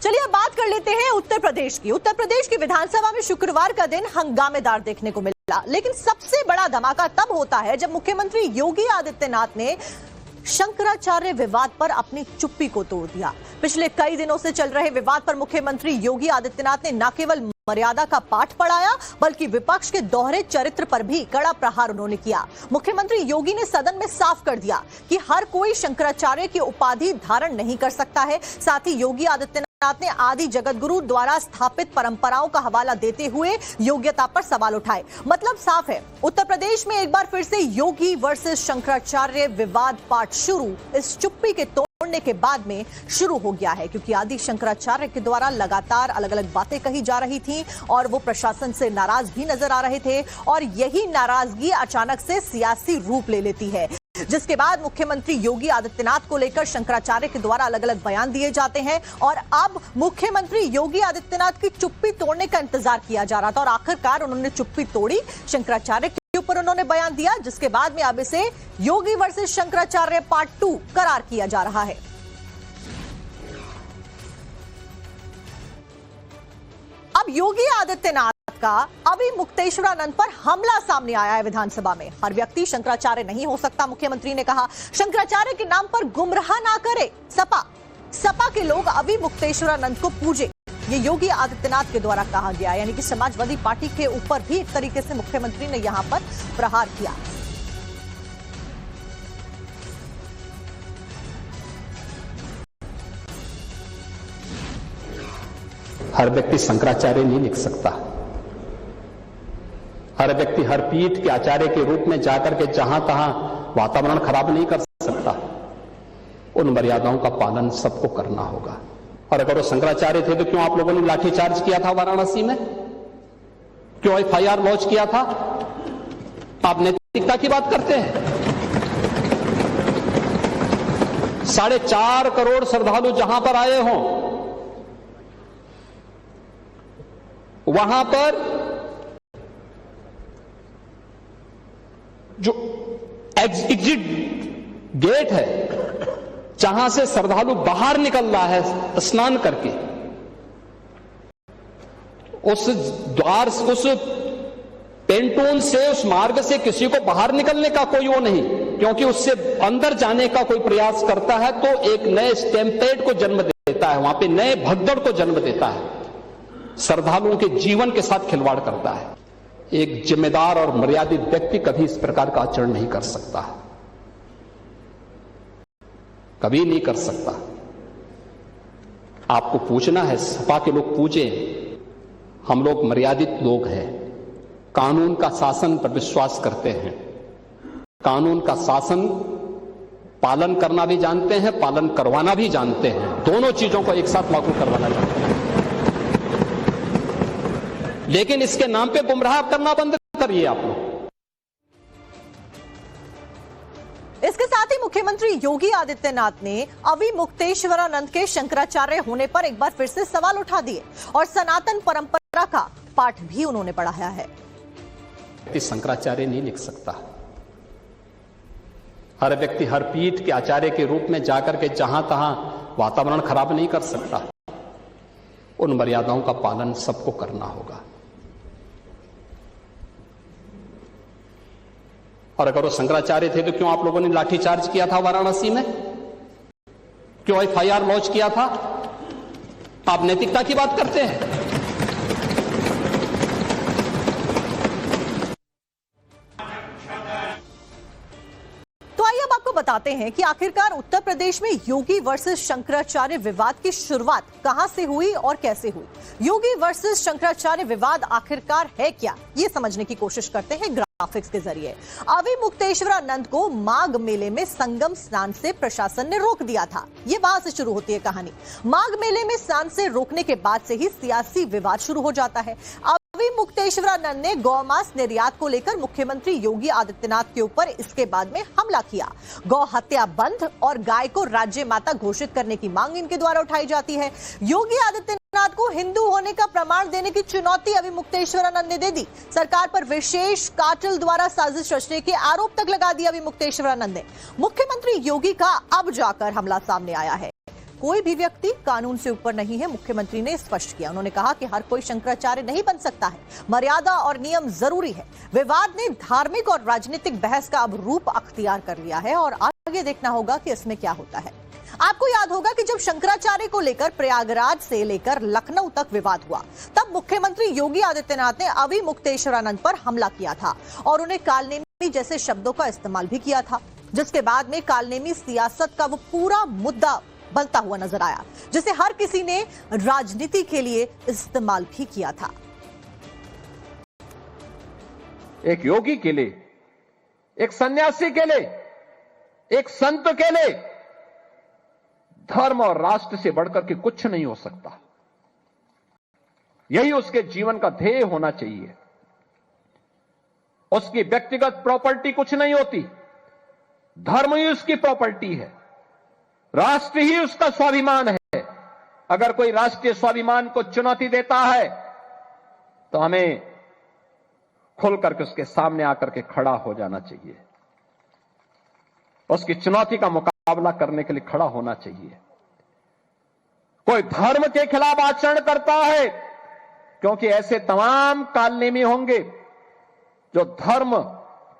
चलिए अब बात कर लेते हैं उत्तर प्रदेश की। उत्तर प्रदेश की विधानसभा में शुक्रवार का दिन हंगामेदार देखने को मिला, लेकिन सबसे बड़ा धमाका तब होता है जब मुख्यमंत्री योगी आदित्यनाथ ने शंकराचार्य विवाद पर अपनी चुप्पी को तोड़ दिया। पिछले कई दिनों से चल रहे विवाद पर मुख्यमंत्री योगी आदित्यनाथ ने न केवल मर्यादा का पाठ पढ़ाया, बल्कि विपक्ष के दोहरे चरित्र पर भी कड़ा प्रहार उन्होंने किया। मुख्यमंत्री योगी ने सदन में साफ कर दिया कि हर कोई शंकराचार्य की उपाधि धारण नहीं कर सकता है। साथ ही योगी आदित्यनाथ ने आदि जगत गुरु द्वारा स्थापित परंपराओं का हवाला देते हुए योग्यता पर सवाल उठाए। मतलब साफ है, उत्तर प्रदेश में एक बार फिर से योगी वर्सेस शंकराचार्य विवाद पार्ट शुरू इस चुप्पी के तोड़ने के बाद में शुरू हो गया है, क्योंकि आदि शंकराचार्य के द्वारा लगातार अलग अलग बातें कही जा रही थी और वो प्रशासन से नाराज भी नजर आ रहे थे, और यही नाराजगी अचानक से सियासी रूप ले लेती है, जिसके बाद मुख्यमंत्री योगी आदित्यनाथ को लेकर शंकराचार्य के द्वारा अलग अलग बयान दिए जाते हैं। और अब मुख्यमंत्री योगी आदित्यनाथ की चुप्पी तोड़ने का इंतजार किया जा रहा था और आखिरकार उन्होंने चुप्पी तोड़ी। शंकराचार्य के ऊपर उन्होंने बयान दिया, जिसके बाद में अब इसे योगी वर्सेस शंकराचार्य पार्ट 2 करार किया जा रहा है। अब योगी आदित्यनाथ का अभी मुक्तेश्वरानंद पर हमला सामने आया है विधानसभा में। हर व्यक्ति शंकराचार्य नहीं हो सकता, मुख्यमंत्री ने कहा। शंकराचार्य के नाम पर गुमराह ना करे सपा के लोग अभी मुक्तेश्वरानंद को पूजे, ये योगी आदित्यनाथ के द्वारा कहा गया, यानी कि समाजवादी पार्टी के ऊपर भी एक तरीके से मुख्यमंत्री ने यहां पर प्रहार किया। हर व्यक्ति शंकराचार्य नहीं लिख सकता। हर व्यक्ति हर पीठ के आचार्य के रूप में जाकर के जहां तहां वातावरण खराब नहीं कर सकता। उन मर्यादाओं का पालन सबको करना होगा। और अगर वो शंकराचार्य थे तो क्यों आप लोगों ने लाठीचार्ज किया था वाराणसी में? क्यों FIR लॉन्च किया था? आप नैतिकता की बात करते हैं। 4.5 करोड़ श्रद्धालु जहां पर आए हों, वहां पर जो एग्जिट गेट है, जहां से श्रद्धालु बाहर निकल रहा है स्नान करके, उस द्वार, उस पेंटून से, उस मार्ग से किसी को बाहर निकलने का कोई वो नहीं, क्योंकि उससे अंदर जाने का कोई प्रयास करता है तो एक नए स्टैम्पेड को जन्म देता है, वहां पे नए भगदड़ को जन्म देता है, श्रद्धालुओं के जीवन के साथ खिलवाड़ करता है। एक जिम्मेदार और मर्यादित व्यक्ति कभी इस प्रकार का आचरण नहीं कर सकता, कभी नहीं कर सकता। आपको पूछना है, सपा के लोग पूछे, हम लोग मर्यादित लोग हैं, कानून का शासन पर विश्वास करते हैं, कानून का शासन पालन करना भी जानते हैं, पालन करवाना भी जानते हैं, दोनों चीजों को एक साथ लागू करवाना जानते हैं। लेकिन इसके नाम पे गुमराह करना बंद करिए आप लोग। इसके साथ ही मुख्यमंत्री योगी आदित्यनाथ ने अभी मुक्तेश्वरानंद के शंकराचार्य होने पर एक बार फिर से सवाल उठा दिए और सनातन परंपरा का पाठ भी उन्होंने पढ़ाया है। शंकराचार्य नहीं लिख सकता। हर व्यक्ति हर पीठ के आचार्य के रूप में जाकर के जहां तहां वातावरण खराब नहीं कर सकता। उन मर्यादाओं का पालन सबको करना होगा। और अगर वो शंकराचार्य थे तो क्यों आप लोगों ने लाठीचार्ज किया था वाराणसी में? क्यों FIR लॉन्च किया था? आप नैतिकता की बात करते हैं। तो आइए अब आपको बताते हैं कि आखिरकार उत्तर प्रदेश में योगी वर्सेस शंकराचार्य विवाद की शुरुआत कहां से हुई और कैसे हुई। योगी वर्सेस शंकराचार्य विवाद आखिरकार है क्या, ये समझने की कोशिश करते हैं ग्राफिक्स के जरिए। अभी मुक्तेश्वरानंद को माघ मेले में संगम स्नान से प्रशासन ने रोक दिया था। ये वहां से शुरू होती है कहानी। माघ मेले में स्नान से रोकने के बाद से ही सियासी विवाद शुरू हो जाता है। अभी मुक्तेश्वरानंद ने गौमांस निर्यात को लेकर मुख्यमंत्री योगी आदित्यनाथ के ऊपर इसके बाद में हमला किया। गौ हत्या बंद और गाय को राज्य माता घोषित करने की मांग इनके द्वारा उठाई जाती है। योगी आदित्यनाथ को हिंदू होने का प्रमाण देने की चुनौती अभी मुक्तेश्वरानंद ने दे दी। सरकार पर विशेष कार्टेल द्वारा साजिश रचने के आरोप तक लगा दिया अभी मुक्तेश्वरानंद ने। मुख्यमंत्री योगी का अब जाकर हमला सामने आया है। कोई भी व्यक्ति कानून से ऊपर नहीं है, मुख्यमंत्री ने स्पष्ट किया। उन्होंने कहा कि हर कोई शंकराचार्य नहीं बन सकता है, मर्यादा और नियम जरूरी है। विवाद ने धार्मिक और राजनीतिक बहस का अब रूप अख्तियार कर लिया है और आगे देखना होगा कि इसमें क्या होता है। आपको याद होगा कि जब शंकराचार्य को लेकर प्रयागराज से लेकर लखनऊ तक विवाद हुआ, तब मुख्यमंत्री योगी आदित्यनाथ ने अवि मुक्तेश्वरानंद पर हमला किया था और उन्हें कालनेमी जैसे शब्दों का इस्तेमाल भी किया था, जिसके बाद में कालनेमी सियासत का वो पूरा मुद्दा बनता हुआ नजर आया, जिसे हर किसी ने राजनीति के लिए इस्तेमाल भी किया था। एक योगी के लिए, एक सन्यासी के लिए, एक संत के लिए धर्म और राष्ट्र से बढ़कर के कुछ नहीं हो सकता। यही उसके जीवन का ध्येय होना चाहिए। उसकी व्यक्तिगत प्रॉपर्टी कुछ नहीं होती, धर्म ही उसकी प्रॉपर्टी है, राष्ट्र ही उसका स्वाभिमान है। अगर कोई राष्ट्रीय स्वाभिमान को चुनौती देता है तो हमें खुल करके उसके सामने आकर के खड़ा हो जाना चाहिए, उसकी चुनौती का मुकाबला करने के लिए खड़ा होना चाहिए। कोई धर्म के खिलाफ आचरण करता है, क्योंकि ऐसे तमाम कालनेमी होंगे जो धर्म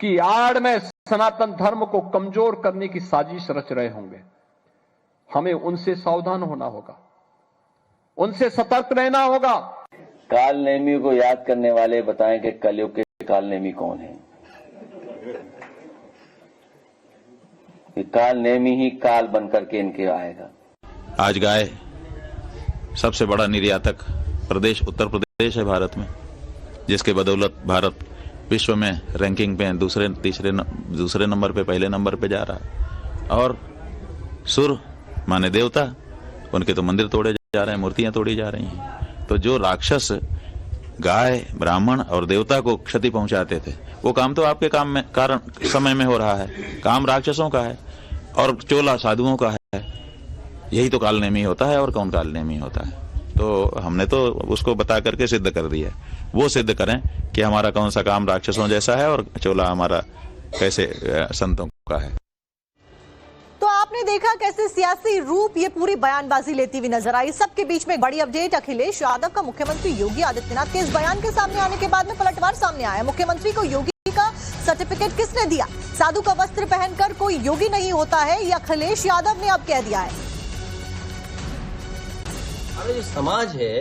की आड़ में सनातन धर्म को कमजोर करने की साजिश रच रहे होंगे। हमें उनसे सावधान होना होगा, उनसे सतर्क रहना होगा। कालनेमी को याद करने वाले बताएं कि कलयुग के कालनेमी कौन है। कालनेमी ही काल बनकर के इनके आएगा। आज गाय सबसे बड़ा निर्यातक प्रदेश उत्तर प्रदेश है भारत में, जिसके बदौलत भारत विश्व में रैंकिंग पे दूसरे नंबर पे पहले नंबर पे जा रहा है। और सुर माने देवता, उनके तो मंदिर तोड़े जा रहे हैं, मूर्तियां तोड़ी जा रही हैं। तो जो राक्षस गाय, ब्राह्मण और देवता को क्षति पहुंचाते थे, वो काम तो आपके काम में कारण समय में हो रहा है। काम राक्षसों का है और चोला साधुओं का है। यही तो कालनेमी होता है। और कौन कालनेमी होता है? तो हमने तो उसको बता करके सिद्ध कर दिया। वो सिद्ध करें कि हमारा कौन सा काम राक्षसों जैसा है और चोला हमारा कैसे संतों का है। तो आपने देखा कैसे सियासी रूप ये पूरी बयानबाजी लेती हुई नजर आई। सबके बीच में एक बड़ी अपडेट, अखिलेश यादव का मुख्यमंत्री योगी आदित्यनाथ के इस बयान के सामने आने के बाद में पलटवार सामने आया। मुख्यमंत्री को योगी का सर्टिफिकेट किसने दिया? साधु का वस्त्र पहनकर कोई योगी नहीं होता है, या अखिलेश यादव ने अब कह दिया है? हमारा जो समाज है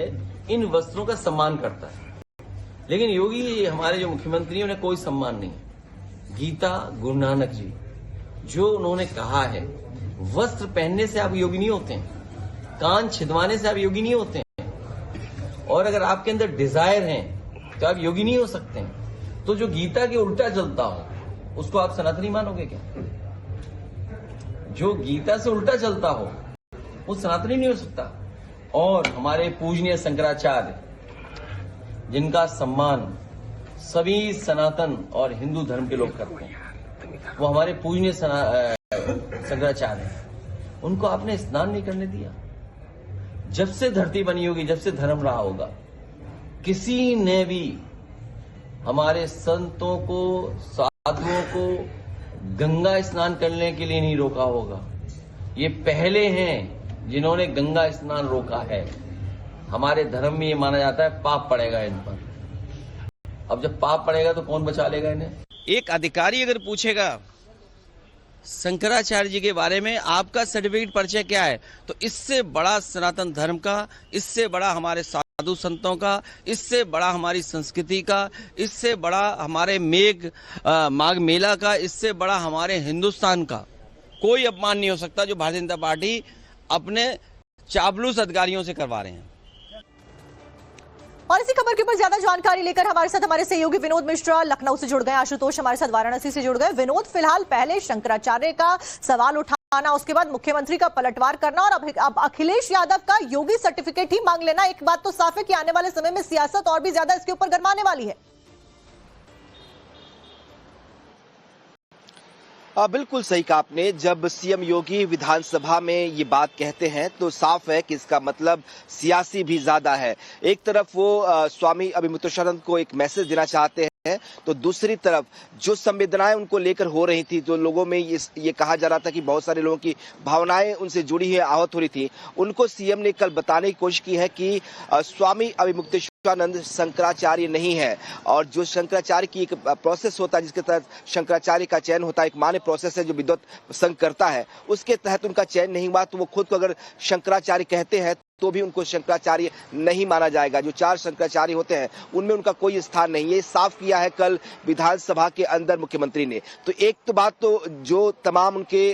इन वस्त्रों का सम्मान करता है, लेकिन योगी हमारे जो मुख्यमंत्री हैं उन्हें कोई सम्मान नहीं। गीता, गुरु नानक जी जो उन्होंने कहा है, वस्त्र पहनने से आप योगी नहीं होते हैं, कान छिदवाने से आप योगी नहीं होते हैं, और अगर आपके अंदर डिजायर है तो आप योगी नहीं हो सकते हैं। तो जो गीता के उल्टा चलता हो उसको आप सनातनी मानोगे क्या? जो गीता से उल्टा चलता हो वो सनातनी नहीं हो सकता। और हमारे पूजनीय शंकराचार्य, जिनका सम्मान सभी सनातन और हिंदू धर्म के लोग करते हैं, वो हमारे पूजनीय शंकराचार्य हैं। उनको आपने स्नान नहीं करने दिया। जब से धरती बनी होगी, जब से धर्म रहा होगा, किसी ने भी हमारे संतों को, साधुओं को गंगा स्नान करने के लिए नहीं रोका होगा। ये पहले हैं जिन्होंने गंगा स्नान रोका है। हमारे धर्म में ये माना जाता है पाप पड़ेगा इन पर। अब जब पाप पड़ेगा तो कौन बचा लेगा इन्हें? एक अधिकारी अगर पूछेगा शंकराचार्य जी के बारे में आपका सर्टिफिकेट परिचय क्या है, तो इससे बड़ा सनातन धर्म का, इससे बड़ा हमारे साधु संतों का, इससे बड़ा हमारी संस्कृति का, इससे बड़ा हमारे माघ मेला का, इससे बड़ा हमारे हिंदुस्तान का कोई अपमान नहीं हो सकता जो भारतीय जनता पार्टी अपने चापलूस अधिकारियों से करवा रहे हैं। और इसी खबर के ऊपर ज्यादा जानकारी लेकर हमारे साथ हमारे सहयोगी विनोद मिश्रा लखनऊ से जुड़ गए, आशुतोष हमारे साथ वाराणसी से जुड़ गए। विनोद, फिलहाल पहले शंकराचार्य का सवाल उठाना, उसके बाद मुख्यमंत्री का पलटवार करना और अब अखिलेश यादव का योगी सर्टिफिकेट ही मांग लेना। एक बात तो साफ है कि आने वाले समय में सियासत और भी ज्यादा इसके ऊपर गरमाने वाली है। बिल्कुल सही कहा आपने। जब सीएम योगी विधानसभा में ये बात कहते हैं तो साफ है कि इसका मतलब सियासी भी ज्यादा है। एक तरफ वो स्वामी अविमुक्तेश्वरानंद को एक मैसेज देना चाहते हैं हैं, तो दूसरी तरफ जो संवेदनाएं उनको लेकर हो रही थी, जो लोगों में ये कहा जा रहा था कि बहुत सारे लोगों की भावनाएं उनसे जुड़ी हुई आहत हो रही थी, उनको सीएम ने कल बताने की कोशिश की है कि स्वामी अभिमुक्तेश्वरानंद शंकराचार्य नहीं है। और जो शंकराचार्य की एक प्रोसेस होता है जिसके तहत शंकराचार्य का चयन होता है, एक मान्य प्रोसेस है जो विद्वत संघ करता है, उसके तहत उनका चयन नहीं हुआ, तो वो खुद को अगर शंकराचार्य कहते हैं तो भी उनको शंकराचार्य नहीं माना जाएगा। जो 4 शंकराचार्य होते हैं उनमें उनका कोई स्थान नहीं, ये साफ किया है कल विधानसभा के अंदर मुख्यमंत्री ने। तो एक तो बात तो जो तमाम उनके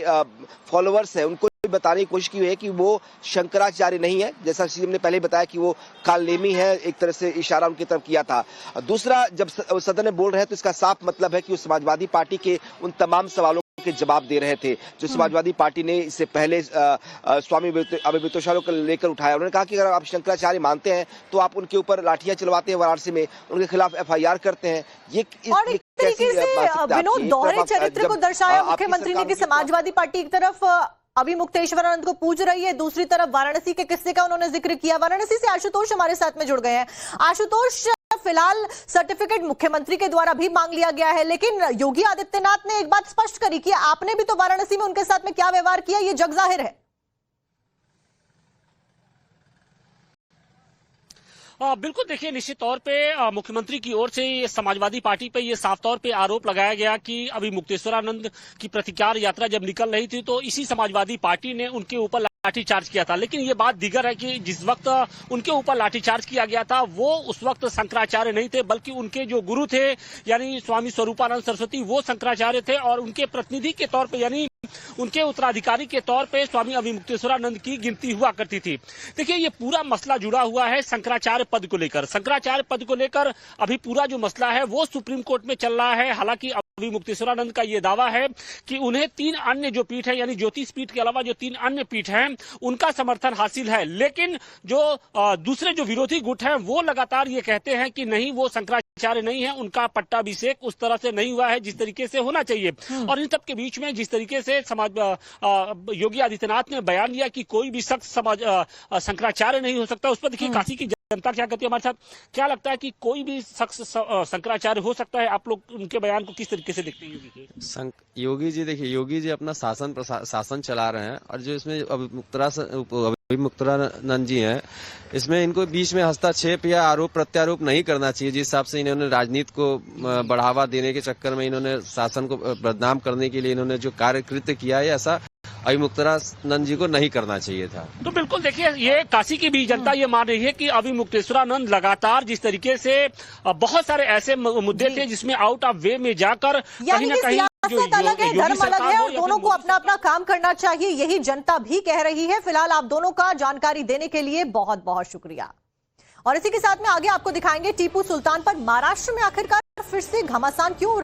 फॉलोअर्स हैं उनको बताने की कोशिश की है कि वो शंकराचार्य नहीं है, जैसा सीएम ने पहले बताया कि वो कालनेमी है, एक तरह से इशारा उनकी तरफ किया था। दूसरा, जब सदन में बोल रहे हैं तो इसका साफ मतलब है कि वो समाजवादी पार्टी के उन तमाम सवालों के जवाब दे रहे थे जो समाजवादी पार्टी ने इससे पहले स्वामी अभिमुक्तेश्वर को लेकर उठाया। उन्होंने कहा कि अगर आप शंकराचार्य मानते हैं तो आप उनके ऊपर लाठियां चलवाते हैं, वाराणसी में उनके खिलाफ एफआईआर करते हैं। ये और एक तरीके से विनोद दोहरे चरित्र को दर्शाया मुख्यमंत्री ने कि समाजवादी पार्टी एक तरफ अभिमुक्तेश्वरानंद को पूज रही है, दूसरी तरफ वाराणसी के किस्से का उन्होंने जिक्र किया। वाराणसी से आशुतोष हमारे साथ में जुड़ गए हैं। आशुतोष, फिलहाल सर्टिफिकेट मुख्यमंत्री के द्वारा भी मांग लिया गया है, लेकिन योगी आदित्यनाथ ने एक बात स्पष्ट करी कि आपने भी तो वाराणसी में उनके साथ में क्या व्यवहार किया, ये जग जाहिर है। बिल्कुल, देखिए, निश्चित तौर पे मुख्यमंत्री की ओर से ये समाजवादी पार्टी पे ये साफ तौर पे आरोप लगाया गया कि अभिमुक्तेश्वरानंद की प्रतिकार यात्रा जब निकल रही थी तो इसी समाजवादी पार्टी ने उनके ऊपर लाठीचार्ज किया था। लेकिन ये बात दीगर है कि जिस वक्त उनके ऊपर लाठीचार्ज किया गया था वो उस वक्त शंकराचार्य नहीं थे, बल्कि उनके जो गुरु थे यानी स्वामी स्वरूपानंद सरस्वती, वो शंकराचार्य थे और उनके प्रतिनिधि के तौर पे यानी उनके उत्तराधिकारी के तौर पे स्वामी अभिमुक्तेश्वरानंद की गिनती हुआ करती थी। देखिए, ये पूरा मसला जुड़ा हुआ है शंकराचार्य पद को लेकर। शंकराचार्य पद को लेकर अभी पूरा जो मसला है वो सुप्रीम कोर्ट में चल रहा है। हालांकि अभिमुक्तेश्वरानंद का ये दावा है कि उन्हें 3 अन्य जो पीठ है यानी ज्योतिष पीठ के अलावा जो 3 अन्य पीठ हैं उनका समर्थन हासिल है। लेकिन जो दूसरे जो विरोधी गुट हैं वो लगातार ये कहते हैं कि नहीं, वो शंकराचार्य नहीं है, उनका पट्टाभिषेक उस तरह से नहीं हुआ है जिस तरीके से होना चाहिए। और इन सब के बीच में जिस तरीके से योगी आदित्यनाथ ने बयान दिया कि कोई भी शख्स शंकराचार्य नहीं हो सकता, उस पर देखिए काशी की जनता क्या कहती है हमारे साथ। क्या लगता है कि कोई भी शख्स शंकराचार्य हो सकता है? आप लोग उनके बयान को किस तरीके से देखते हैं? योगी जी, देखिए, योगी जी अपना शासन चला रहे हैं और जो इसमें अभिमुक्तेश्वरानंद जी हैं, इसमें इनको बीच में हस्तक्षेप या आरोप प्रत्यारोप नहीं करना चाहिए। जिस हिसाब से इन्होंने राजनीति को बढ़ावा देने के चक्कर में इन्होंने शासन को बदनाम करने के लिए इन्होंने जो कार्य कृत्य किया है, ऐसा अभिमुक्तेश्वरानंद जी को नहीं करना चाहिए था। तो बिल्कुल, देखिए, ये काशी की भी जनता ये मान रही है कि अभिमुक्तेश्वरानंद लगातार जिस तरीके से बहुत सारे ऐसे मुद्दे थे जिसमें आउट ऑफ वे में जाकर कहीं ना कहीं सियासत अलग है, धर्म अलग है और दोनों को अपना अपना काम करना चाहिए, यही जनता भी कह रही है। फिलहाल आप दोनों का जानकारी देने के लिए बहुत बहुत शुक्रिया। और इसी के साथ में आगे आपको दिखाएंगे टीपू सुल्तान पर महाराष्ट्र में आखिरकार फिर से घमासान क्यों